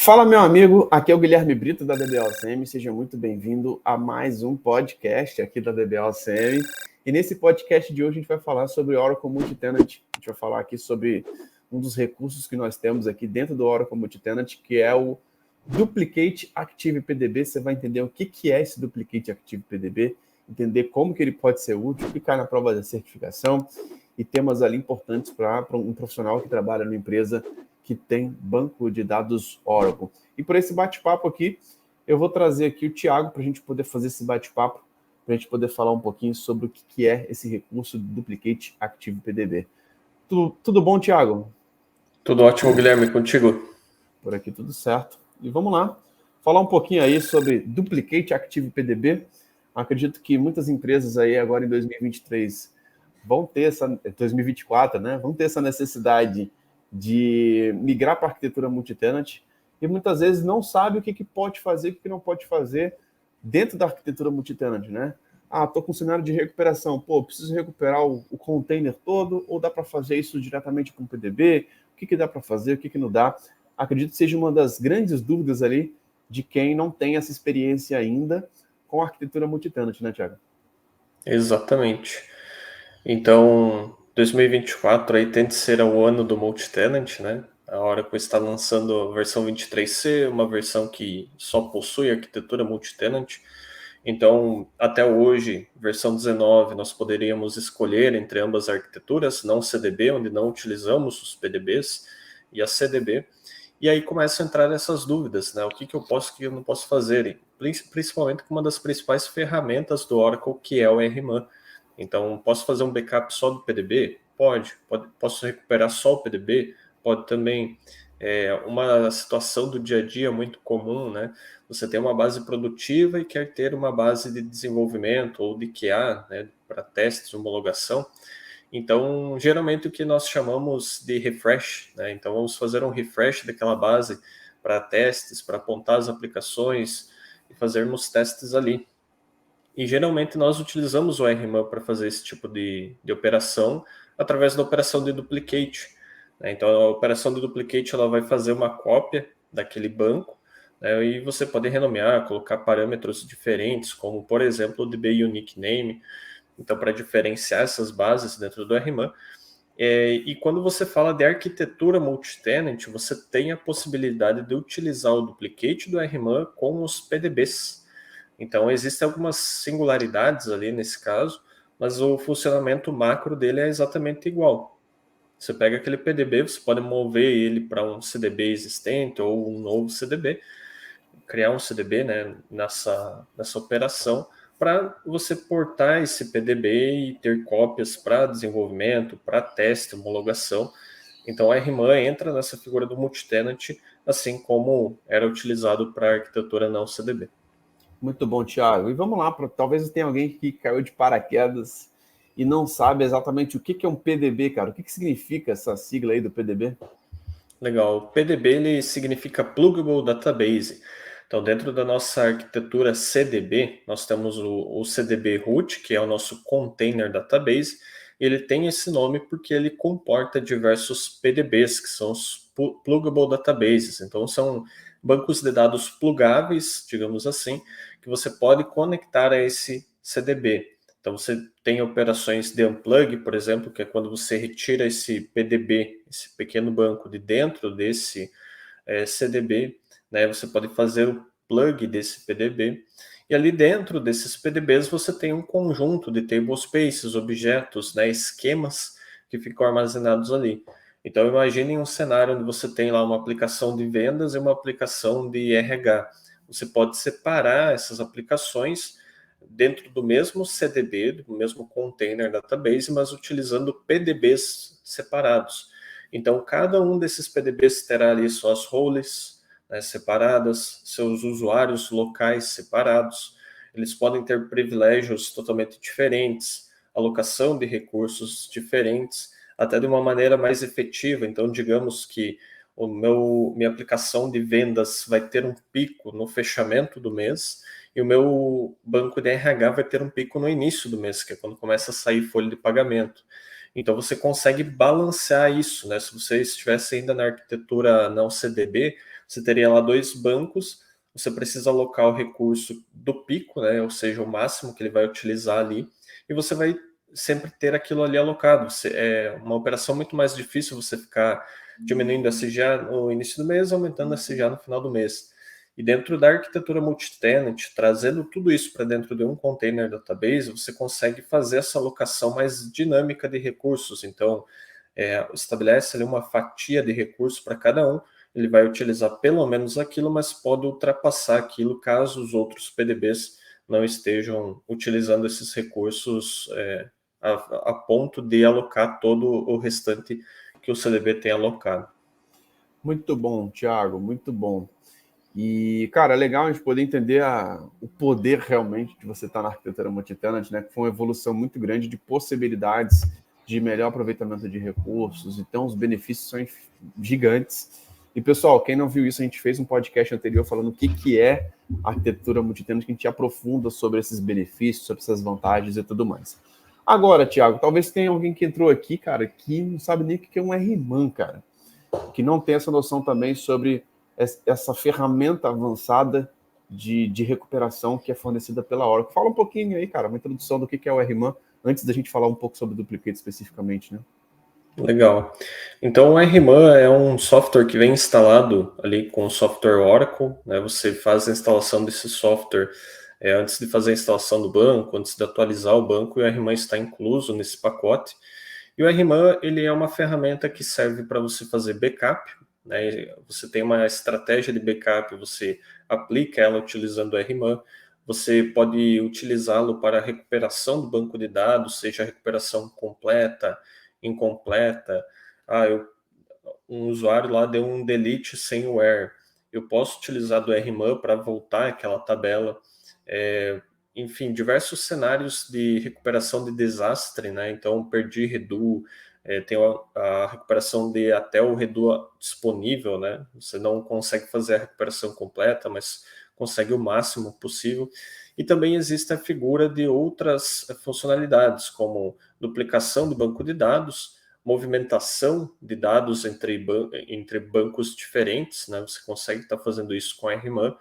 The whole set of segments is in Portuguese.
Fala, meu amigo, aqui é o Guilherme Brito da DBOCM, seja muito bem-vindo a mais um podcast aqui da DBOCM. E nesse podcast de hoje a gente vai falar sobre Oracle Multitenant. A gente vai falar aqui sobre um dos recursos que nós temos aqui dentro do Oracle Multitenant, que é o Duplicate Active PDB. Você vai entender o que é esse Duplicate Active PDB, entender como que ele pode ser útil, ficar na prova da certificação e temas ali importantes para um profissional que trabalha numa empresa que tem banco de dados Oracle. E por esse bate-papo aqui, eu vou trazer aqui o Thiago para a gente poder fazer esse bate-papo, para a gente poder falar um pouquinho sobre o que é esse recurso do Duplicate Active PDB. Tudo bom, Thiago? Tudo ótimo, Guilherme, contigo? Por aqui tudo certo. E vamos lá, falar um pouquinho aí sobre Duplicate Active PDB. Acredito que muitas empresas aí agora em 2023 vão ter essa, 2024, né? Vão ter essa necessidade de migrar para a arquitetura multitenant e muitas vezes não sabe o que pode fazer, o que não pode fazer dentro da arquitetura multitenant, né? Estou com um cenário de recuperação, preciso recuperar o container todo ou dá para fazer isso diretamente com o PDB? O que dá para fazer, o que não dá? Acredito que seja uma das grandes dúvidas ali de quem não tem essa experiência ainda com a arquitetura multitenant, né, Thiago? Exatamente. Então, 2024 aí tende a ser o ano do multitenant, né? A Oracle está lançando a versão 23C, uma versão que só possui arquitetura multitenant. Então, até hoje, versão 19, nós poderíamos escolher entre ambas arquiteturas, não CDB, onde não utilizamos os PDBs, e a CDB. E aí começam a entrar essas dúvidas, né? O que eu posso, o que eu não posso fazer, principalmente com uma das principais ferramentas do Oracle, que é o RMAN. Então, posso fazer um backup só do PDB? Pode. Posso recuperar só o PDB? Pode também. Uma situação do dia a dia muito comum, né? Você tem uma base produtiva e quer ter uma base de desenvolvimento ou de QA, né? Para testes, homologação. Então, geralmente o que nós chamamos de refresh, né? Então, vamos fazer um refresh daquela base para testes, para apontar as aplicações e fazermos testes ali. E geralmente nós utilizamos o RMAN para fazer esse tipo de operação através da operação de duplicate, né? Então, a operação de duplicate ela vai fazer uma cópia daquele banco, né? E você pode renomear, colocar parâmetros diferentes, como, por exemplo, o DB Unique Name, então, para diferenciar essas bases dentro do RMAN. E quando você fala de arquitetura multitenant, você tem a possibilidade de utilizar o duplicate do RMAN com os PDBs. Então, existem algumas singularidades ali nesse caso, mas o funcionamento macro dele é exatamente igual. Você pega aquele PDB, você pode mover ele para um CDB existente ou um novo CDB, criar um CDB, né, nessa operação, para você portar esse PDB e ter cópias para desenvolvimento, para teste, homologação. Então, a RMAN entra nessa figura do multitenant, assim como era utilizado para a arquitetura não CDB. Muito bom, Thiago. E vamos lá, talvez tenha alguém que caiu de paraquedas e não sabe exatamente o que é um PDB, cara. O que significa essa sigla aí do PDB? Legal. O PDB ele significa Pluggable Database. Então, dentro da nossa arquitetura CDB, nós temos o CDB root, que é o nosso Container Database. Ele tem esse nome porque ele comporta diversos PDBs, que são os Pluggable Databases. Então, são bancos de dados plugáveis, digamos assim, que você pode conectar a esse CDB. Então, você tem operações de unplug, por exemplo, que é quando você retira esse PDB, esse pequeno banco de dentro desse CDB, né? Você pode fazer o plug desse PDB. E ali dentro desses PDBs você tem um conjunto de tablespaces, objetos, né, esquemas que ficam armazenados ali. Então, imagine um cenário onde você tem lá uma aplicação de vendas e uma aplicação de RH. Você pode separar essas aplicações dentro do mesmo CDB, do mesmo container database, mas utilizando PDBs separados. Então, cada um desses PDBs terá ali suas roles, né, separadas, seus usuários locais separados. Eles podem ter privilégios totalmente diferentes, alocação de recursos diferentes, até de uma maneira mais efetiva. Então, digamos que minha aplicação de vendas vai ter um pico no fechamento do mês e o meu banco de RH vai ter um pico no início do mês, que é quando começa a sair folha de pagamento. Então você consegue balancear isso, né? Se você estivesse ainda na arquitetura não CDB, você teria lá 2 bancos, você precisa alocar o recurso do pico, né, ou seja, o máximo que ele vai utilizar ali, e você vai sempre ter aquilo ali alocado. É uma operação muito mais difícil você ficar diminuindo a SGA no início do mês, aumentando a SGA no final do mês. E dentro da arquitetura multi-tenant, trazendo tudo isso para dentro de um container database, você consegue fazer essa alocação mais dinâmica de recursos. Então, estabelece ali uma fatia de recursos para cada um, ele vai utilizar pelo menos aquilo, mas pode ultrapassar aquilo caso os outros PDBs não estejam utilizando esses recursos a ponto de alocar todo o restante que o CDB tem alocado. Muito bom, Thiago, muito bom. E, cara, é legal a gente poder entender o poder realmente de você estar na arquitetura multi-tenant, né? Que foi uma evolução muito grande de possibilidades de melhor aproveitamento de recursos, então os benefícios são gigantes. E, pessoal, quem não viu isso, a gente fez um podcast anterior falando o que é arquitetura multi-tenant, que a gente aprofunda sobre esses benefícios, sobre essas vantagens e tudo mais. Agora, Thiago, talvez tenha alguém que entrou aqui, cara, que não sabe nem o que é um RMAN, cara, que não tem essa noção também sobre essa ferramenta avançada de recuperação que é fornecida pela Oracle. Fala um pouquinho aí, cara, uma introdução do que é o RMAN, antes da gente falar um pouco sobre o duplicate especificamente, né? Legal. Então, o RMAN é um software que vem instalado ali com o software Oracle, né? Você faz a instalação desse software antes de fazer a instalação do banco, antes de atualizar o banco, e o RMAN está incluso nesse pacote. E o RMAN, ele é uma ferramenta que serve para você fazer backup, né? Você tem uma estratégia de backup, você aplica ela utilizando o RMAN. Você pode utilizá-lo para a recuperação do banco de dados, seja a recuperação completa, incompleta. Um usuário lá deu um delete sem where. Eu posso utilizar do RMAN para voltar aquela tabela. Enfim, diversos cenários de recuperação de desastre, né? Então, perdi redo, tem a recuperação de até o redo disponível, né? Você não consegue fazer a recuperação completa, mas consegue o máximo possível. E também existe a figura de outras funcionalidades, como duplicação do banco de dados, movimentação de dados entre bancos diferentes, né? Você consegue estar fazendo isso com a RMAN,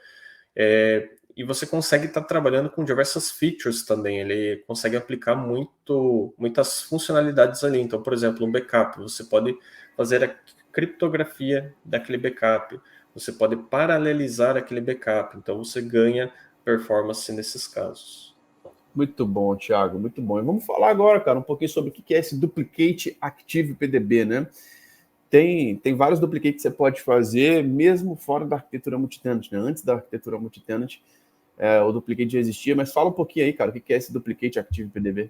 e você consegue estar trabalhando com diversas features também. Ele consegue aplicar muitas funcionalidades ali. Então, por exemplo, um backup, você pode fazer a criptografia daquele backup, você pode paralelizar aquele backup, então você ganha performance nesses casos. Muito bom, Thiago, muito bom. E vamos falar agora, cara, um pouquinho sobre o que é esse Duplicate Active PDB, né? Tem vários duplicates que você pode fazer, mesmo fora da arquitetura multitenant, né? Antes da arquitetura multitenant, o duplicate já existia, mas fala um pouquinho aí, cara, o que é esse Duplicate Active PDB?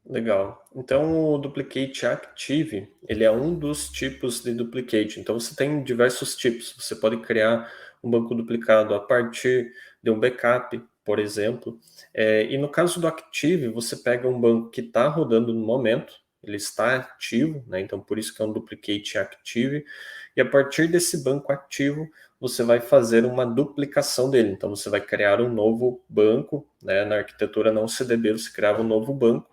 Legal. Então, o Duplicate Active, ele é um dos tipos de duplicate. Então, você tem diversos tipos. Você pode criar um banco duplicado a partir de um backup, por exemplo. E no caso do Active, você pega um banco que está rodando no momento, ele está ativo, né? Então, por isso que é um Duplicate Active. E a partir desse banco ativo, você vai fazer uma duplicação dele. Então, você vai criar um novo banco, né? Na arquitetura não CDB, você criava um novo banco,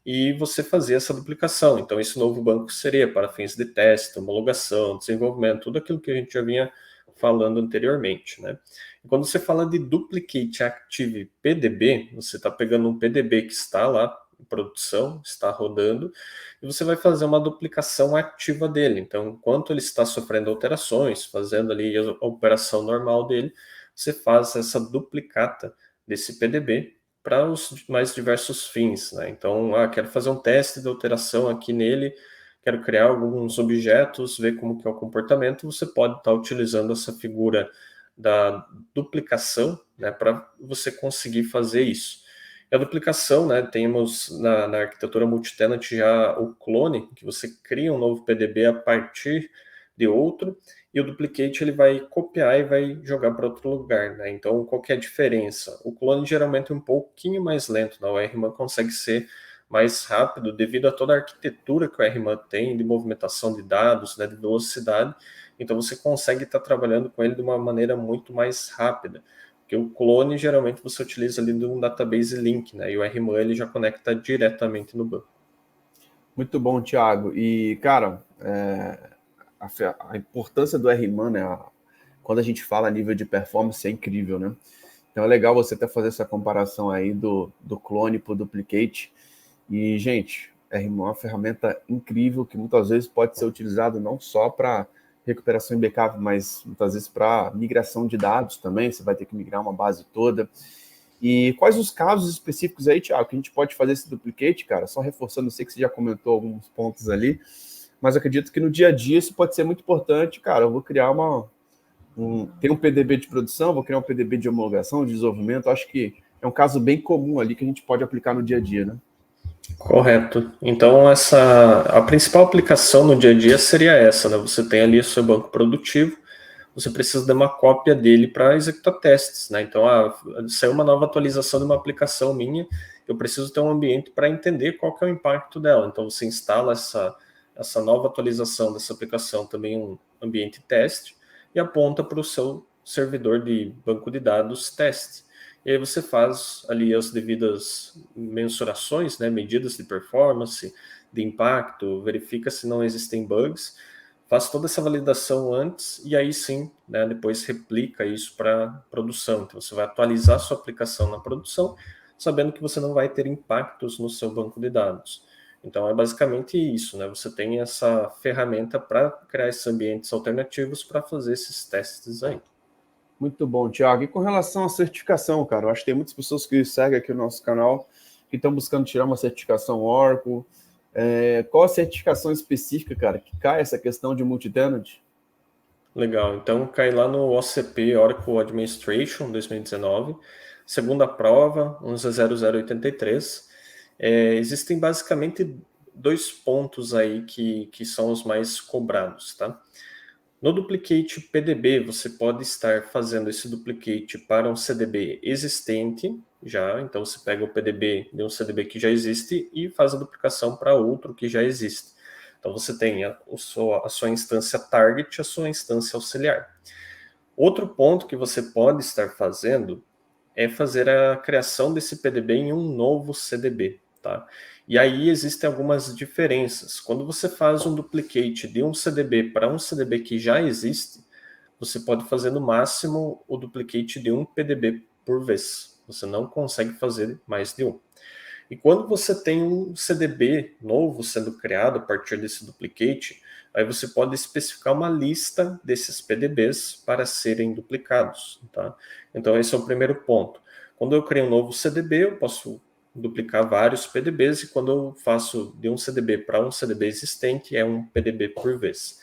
e você fazia essa duplicação. Então, esse novo banco seria para fins de teste, homologação, desenvolvimento, tudo aquilo que a gente já vinha falando anteriormente, né? E quando você fala de Duplicate Active PDB, você está pegando um PDB que está lá em produção, está rodando, e você vai fazer uma duplicação ativa dele. Então, enquanto ele está sofrendo alterações, fazendo ali a operação normal dele, você faz essa duplicata desse PDB para os mais diversos fins, né? Então, quero fazer um teste de alteração aqui nele, quero criar alguns objetos, ver como que é o comportamento, você pode estar utilizando essa figura da duplicação, né, para você conseguir fazer isso. E a duplicação, né, temos na arquitetura multitenant já o clone, que você cria um novo PDB a partir de outro, e o duplicate ele vai copiar e vai jogar para outro lugar, né? Então, qual que é a diferença? O clone geralmente é um pouquinho mais lento, né? O RMAN consegue ser mais rápido devido a toda a arquitetura que o RMAN tem de movimentação de dados, né, de velocidade. Então, você consegue estar trabalhando com ele de uma maneira muito mais rápida. Porque o clone, geralmente, você utiliza ali de um database link, né? E o RMAN, ele já conecta diretamente no banco. Muito bom, Thiago. E, cara, a importância do RMAN, né? quando a gente fala a nível de performance, é incrível, né? Então é legal você até fazer essa comparação aí do clone para o duplicate. E, gente, RMon é uma ferramenta incrível que muitas vezes pode ser utilizado não só para recuperação em backup, mas muitas vezes para migração de dados também. Você vai ter que migrar uma base toda. E quais os casos específicos aí, Thiago, que a gente pode fazer esse duplicate, cara? Só reforçando, eu sei que você já comentou alguns pontos ali, mas acredito que no dia a dia isso pode ser muito importante. Cara, eu vou criar tem um PDB de produção, vou criar um PDB de homologação, de desenvolvimento. Acho que é um caso bem comum ali que a gente pode aplicar no dia a dia, né? Correto. Então, a principal aplicação no dia a dia seria essa, né? Você tem ali o seu banco produtivo, você precisa de uma cópia dele para executar testes, né? Então, saiu uma nova atualização de uma aplicação minha, eu preciso ter um ambiente para entender qual que é o impacto dela. Então, você instala essa nova atualização dessa aplicação, também um ambiente teste, e aponta para o seu servidor de banco de dados teste. E aí você faz ali as devidas mensurações, né, medidas de performance, de impacto, verifica se não existem bugs, faz toda essa validação antes e aí sim, né, depois replica isso para produção. Então você vai atualizar a sua aplicação na produção, sabendo que você não vai ter impactos no seu banco de dados. Então é basicamente isso, né? Você tem essa ferramenta para criar esses ambientes alternativos para fazer esses testes aí. Muito bom, Thiago. E com relação à certificação, cara, eu acho que tem muitas pessoas que seguem aqui o nosso canal que estão buscando tirar uma certificação Oracle. Qual a certificação específica, cara, que cai essa questão de multi-tenant? Legal, então cai lá no OCP, Oracle Administration 2019, segunda prova, 110083. Existem basicamente dois pontos aí que são os mais cobrados, tá? No duplicate PDB, você pode estar fazendo esse duplicate para um CDB existente já, então você pega o PDB de um CDB que já existe e faz a duplicação para outro que já existe. Então você tem a sua instância target, a sua instância auxiliar. Outro ponto que você pode estar fazendo é fazer a criação desse PDB em um novo CDB, tá? E aí existem algumas diferenças. Quando você faz um duplicate de um CDB para um CDB que já existe, você pode fazer no máximo o duplicate de um PDB por vez. Você não consegue fazer mais de um. E quando você tem um CDB novo sendo criado a partir desse duplicate, aí você pode especificar uma lista desses PDBs para serem duplicados, tá? Então esse é o primeiro ponto. Quando eu crio um novo CDB, eu posso duplicar vários PDBs, e quando eu faço de um CDB para um CDB existente, é um PDB por vez.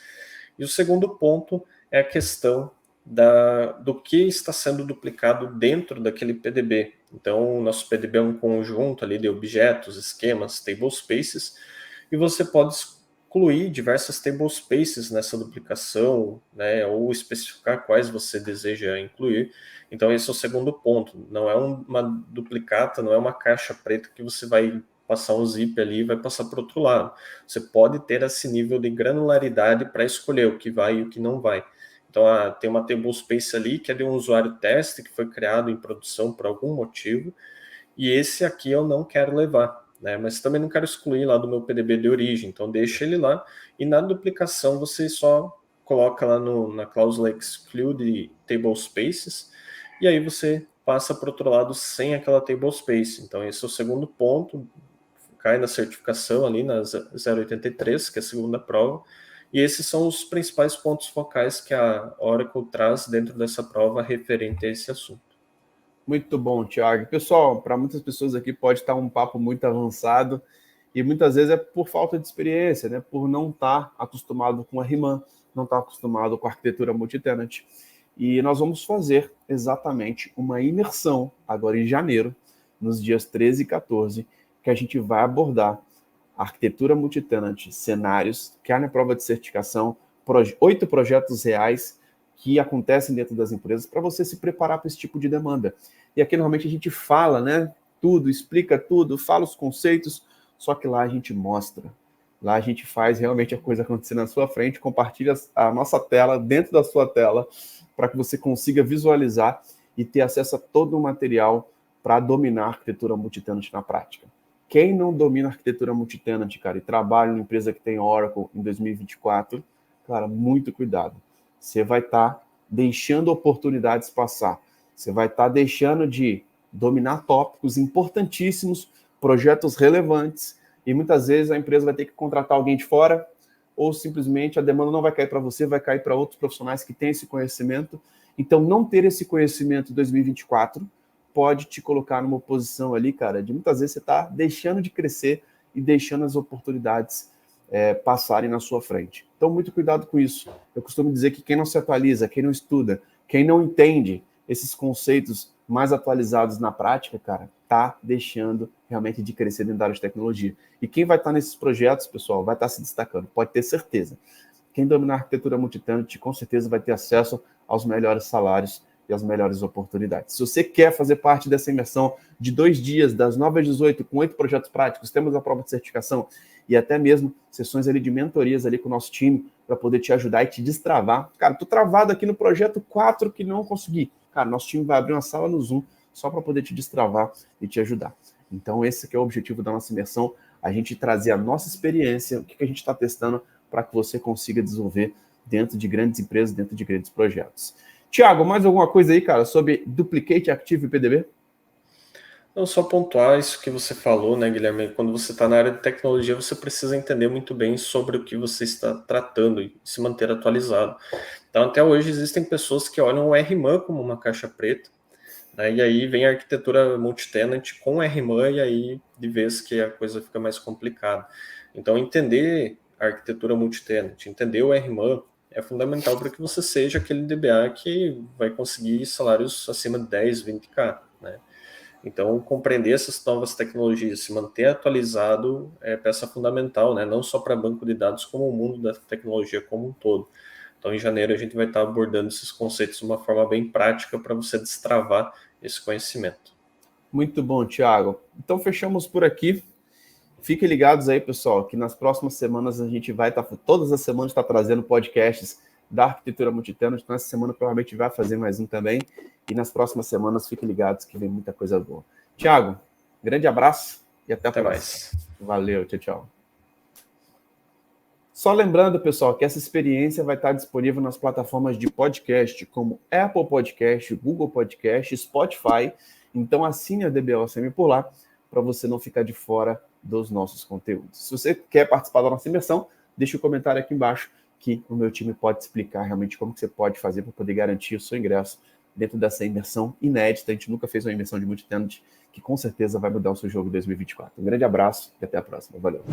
E o segundo ponto é a questão do que está sendo duplicado dentro daquele PDB. Então, o nosso PDB é um conjunto ali de objetos, esquemas, tablespaces, e você pode excluir diversas tablespaces nessa duplicação, né, ou especificar quais você deseja incluir. Então, esse é o segundo ponto. Não é uma duplicata, não é uma caixa preta que você vai passar um zip ali e vai passar para o outro lado. Você pode ter esse nível de granularidade para escolher o que vai e o que não vai. Então, tem uma tablespace ali que é de um usuário teste que foi criado em produção por algum motivo, e esse aqui eu não quero levar, né? Mas também não quero excluir lá do meu PDB de origem, então deixa ele lá, e na duplicação você só coloca lá na cláusula exclude tablespaces, e aí você passa para o outro lado sem aquela tablespace. Então esse é o segundo ponto, cai na certificação ali na 083, que é a segunda prova, e esses são os principais pontos focais que a Oracle traz dentro dessa prova referente a esse assunto. Muito bom, Thiago. Pessoal, para muitas pessoas aqui pode estar um papo muito avançado e muitas vezes é por falta de experiência, né? Por não estar acostumado com a RMAN, não estar acostumado com a arquitetura multi-tenant. E nós vamos fazer exatamente uma imersão agora em janeiro, nos dias 13 e 14, que a gente vai abordar a arquitetura multi-tenant, cenários, que há na prova de certificação, 8 projetos reais que acontecem dentro das empresas para você se preparar para esse tipo de demanda. E aqui normalmente a gente fala, né, tudo, explica tudo, fala os conceitos, só que lá a gente mostra. Lá a gente faz realmente a coisa acontecer na sua frente, compartilha a nossa tela dentro da sua tela para que você consiga visualizar e ter acesso a todo o material para dominar a arquitetura multi-tenant na prática. Quem não domina a arquitetura multi-tenant, cara, e trabalha numa empresa que tem Oracle em 2024, cara, muito cuidado. Você vai estar deixando oportunidades passar. Você vai estar deixando de dominar tópicos importantíssimos, projetos relevantes, e muitas vezes a empresa vai ter que contratar alguém de fora, ou simplesmente a demanda não vai cair para você, vai cair para outros profissionais que têm esse conhecimento. Então, não ter esse conhecimento em 2024 pode te colocar numa posição ali, cara, de muitas vezes você está deixando de crescer e deixando as oportunidades passarem na sua frente. Então, muito cuidado com isso. Eu costumo dizer que quem não se atualiza, quem não estuda, quem não entende esses conceitos mais atualizados na prática, cara, tá deixando realmente de crescer dentro da área de tecnologia. E quem vai estar nesses projetos, pessoal, vai estar se destacando, pode ter certeza. Quem dominar a arquitetura multitenant, com certeza vai ter acesso aos melhores salários e às melhores oportunidades. Se você quer fazer parte dessa imersão de 2 dias, das 9 às 18, com 8 projetos práticos, temos a prova de certificação e até mesmo sessões ali de mentorias ali com o nosso time para poder te ajudar e te destravar. Cara, tô travado aqui no projeto 4 que não consegui. Cara, nosso time vai abrir uma sala no Zoom só para poder te destravar e te ajudar. Então, esse que é o objetivo da nossa imersão, a gente trazer a nossa experiência, o que a gente está testando para que você consiga desenvolver dentro de grandes empresas, dentro de grandes projetos. Tiago, mais alguma coisa aí, cara, sobre Duplicate Active e PDB? Não, só pontuar isso que você falou, né, Guilherme? Quando você está na área de tecnologia, você precisa entender muito bem sobre o que você está tratando e se manter atualizado. Então, até hoje, existem pessoas que olham o RMAN como uma caixa preta, né, e aí vem a arquitetura multitenant com RMAN, e aí de vez que a coisa fica mais complicada. Então, entender a arquitetura multitenant, entender o RMAN, é fundamental para que você seja aquele DBA que vai conseguir salários acima de 10, 20k, né? Então, compreender essas novas tecnologias, se manter atualizado é peça fundamental, né? Não só para banco de dados, como o mundo da tecnologia como um todo. Então, em janeiro, a gente vai estar abordando esses conceitos de uma forma bem prática para você destravar esse conhecimento. Muito bom, Tiago. Então, fechamos por aqui. Fiquem ligados aí, pessoal, que nas próximas semanas a gente vai estar, todas as semanas, está trazendo podcasts da arquitetura multitenant. Então, essa semana provavelmente vai fazer mais um também. E nas próximas semanas, fiquem ligados que vem muita coisa boa. Tiago, grande abraço e até a próxima. Mais. Valeu, tchau, tchau. Só lembrando, pessoal, que essa experiência vai estar disponível nas plataformas de podcast, como Apple Podcast, Google Podcast, Spotify. Então, assine a DBOCM por lá, para você não ficar de fora dos nossos conteúdos. Se você quer participar da nossa imersão, deixa um comentário aqui embaixo, que o meu time pode explicar realmente como que você pode fazer para poder garantir o seu ingresso dentro dessa imersão inédita. A gente nunca fez uma imersão de multitenant, que com certeza vai mudar o seu jogo em 2024. Um grande abraço e até a próxima. Valeu!